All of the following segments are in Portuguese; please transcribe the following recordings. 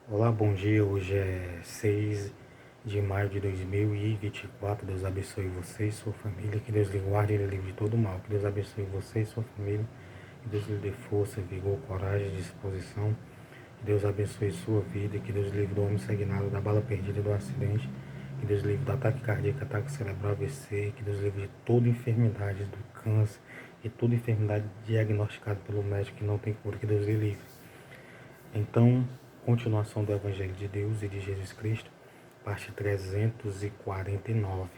Olá, bom dia. Hoje é 6 de maio de 2024. Deus abençoe você e sua família. Que Deus lhe guarde e lhe livre de todo mal. Que Deus abençoe você e sua família. Que Deus lhe dê força, vigor, coragem, disposição. Que Deus abençoe sua vida. Que Deus livre do homem sanguinário, da bala perdida, do acidente. Que Deus livre do ataque cardíaco, ataque cerebral, AVC. Que Deus livre de toda enfermidade, do câncer e toda enfermidade diagnosticada pelo médico que não tem cura. Que Deus lhe livre. Então, continuação do Evangelho de Deus e de Jesus Cristo, parte 349,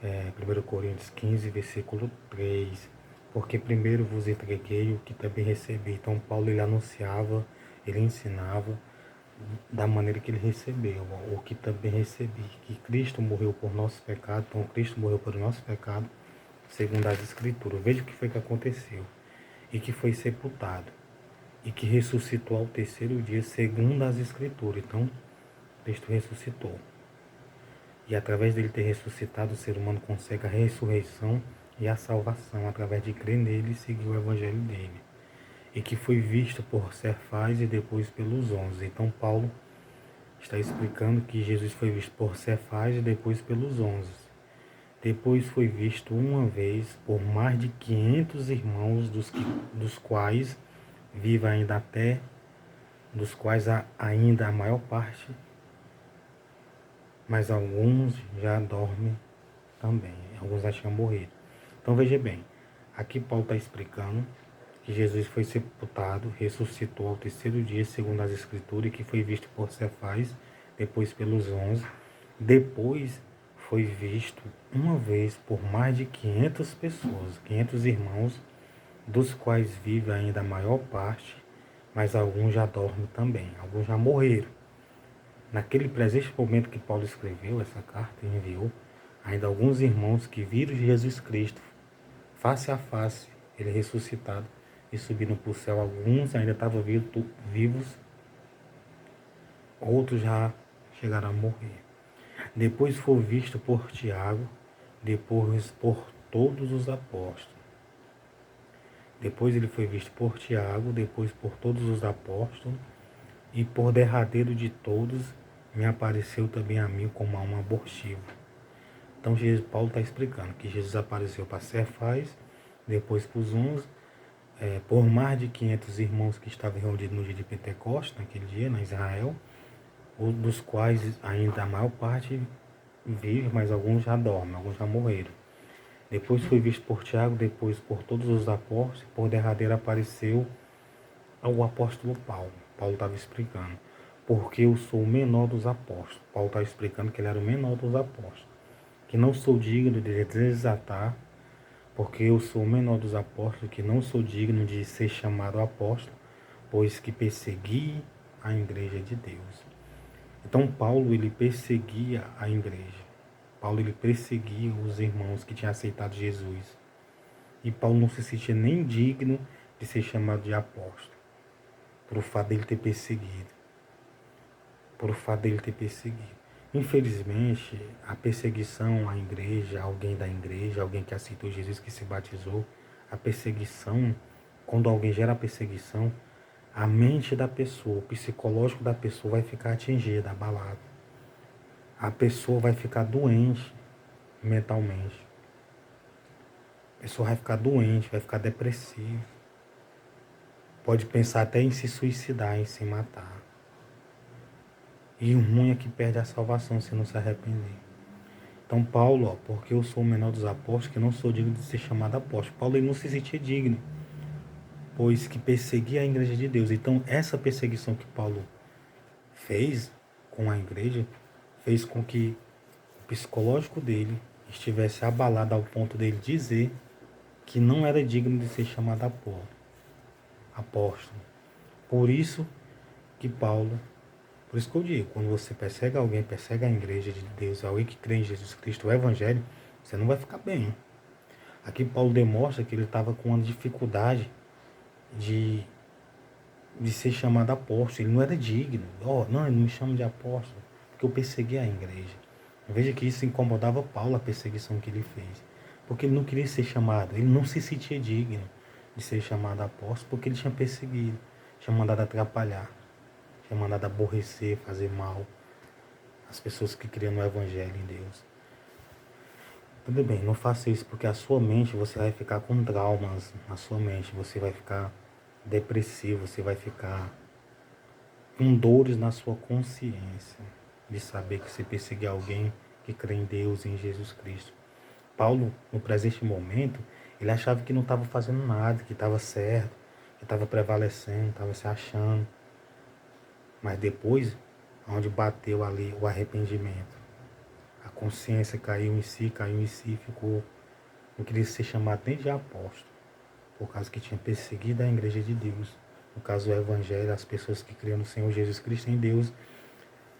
1 Coríntios 15, versículo 3. Porque primeiro vos entreguei o que também recebi. Então, Paulo ele anunciava, ele ensinava da maneira que ele recebeu, o que também recebi, que Cristo morreu por nossos pecados. Então, Cristo morreu por nossos pecados, segundo as Escrituras. Veja o que foi que aconteceu. E que foi sepultado e que ressuscitou ao terceiro dia, segundo as Escrituras. Então, Cristo ressuscitou. E através dele ter ressuscitado, o ser humano consegue a ressurreição e a salvação, através de crer nele e seguir o evangelho dele. E que foi visto por Cefas e depois pelos 11. Então, Paulo está explicando que Jesus foi visto por Cefas e depois pelos 11. Depois foi visto uma vez por mais de 500 irmãos, dos quais vive ainda até dos quais ainda a maior parte, mas alguns já dormem também, alguns já tinham morrido. Então veja bem, aqui Paulo está explicando que Jesus foi sepultado, ressuscitou ao terceiro dia, segundo as Escrituras, e que foi visto por Cefas, depois pelos 11, depois foi visto uma vez por mais de 500 pessoas, 500 irmãos, dos quais vive ainda a maior parte, mas alguns já dormem também, alguns já morreram. Naquele presente momento que Paulo escreveu essa carta e enviou, ainda alguns irmãos que viram Jesus Cristo face a face, ele ressuscitado e subindo para o céu, alguns ainda estavam vivos, outros já chegaram a morrer. Depois foi visto por Tiago, depois por todos os apóstolos. Depois ele foi visto por Tiago, depois por todos os apóstolos, e por derradeiro de todos, me apareceu também a mim como a um abortivo. Então Paulo está explicando que Jesus apareceu para Cefas, depois para os 11, por mais de 500 irmãos que estavam reunidos no dia de Pentecostes, naquele dia, na Israel, dos quais ainda a maior parte vive, mas alguns já dormem, alguns já morreram. Depois foi visto por Tiago, depois por todos os apóstolos, por derradeiro apareceu ao apóstolo Paulo. Paulo estava explicando, porque eu sou o menor dos apóstolos. Paulo estava explicando que ele era o menor dos apóstolos, que não sou digno de desatar, porque eu sou o menor dos apóstolos, que não sou digno de ser chamado apóstolo, pois que persegui a igreja de Deus. Então Paulo ele perseguia a igreja. Paulo ele perseguia os irmãos que tinham aceitado Jesus. E Paulo não se sentia nem digno de ser chamado de apóstolo, por o fato dele ter perseguido. Por o fato dele ter perseguido. Infelizmente, a perseguição à igreja, alguém da igreja, alguém que aceitou Jesus, que se batizou, a perseguição, quando alguém gera perseguição, a mente da pessoa, o psicológico da pessoa vai ficar atingido, abalado. A pessoa vai ficar doente mentalmente. A pessoa vai ficar doente, vai ficar depressiva. Pode pensar até em se suicidar, em se matar. E o ruim é que perde a salvação se não se arrepender. Então Paulo, porque eu sou o menor dos apóstolos, que não sou digno de ser chamado apóstolo. Paulo ele não se sentia digno, pois que perseguia a igreja de Deus. Então essa perseguição que Paulo fez com a igreja, fez com que o psicológico dele estivesse abalado ao ponto dele dizer que não era digno de ser chamado apóstolo. Por isso que Paulo, por isso que eu digo, quando você persegue alguém, persegue a igreja de Deus, alguém que crê em Jesus Cristo, o Evangelho, você não vai ficar bem. Aqui Paulo demonstra que ele estava com uma dificuldade de ser chamado apóstolo. Ele não era digno. Não, ele não me chama de apóstolo, porque eu persegui a igreja. Veja que isso incomodava Paulo, a perseguição que ele fez. Porque ele não queria ser chamado, ele não se sentia digno de ser chamado apóstolo, porque ele tinha perseguido, tinha mandado atrapalhar, é mandado aborrecer, fazer mal às pessoas que criam no Evangelho em Deus. Tudo bem, não faça isso porque a sua mente, você vai ficar com traumas na sua mente, você vai ficar depressivo, você vai ficar com dores na sua consciência de saber que você perseguir alguém que crê em Deus e em Jesus Cristo. Paulo, no presente momento, ele achava que não estava fazendo nada, que estava certo, que estava prevalecendo, estava se achando. Mas depois, onde bateu ali o arrependimento, a consciência caiu em si, ficou, não queria ser chamado nem de apóstolo, por causa que tinha perseguido a igreja de Deus. No caso do Evangelho, as pessoas que criam no Senhor Jesus Cristo em Deus,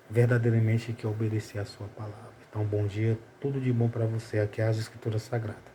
verdadeiramente que obedecer a sua palavra. Então, bom dia, tudo de bom para você. Aqui é as Escrituras Sagradas.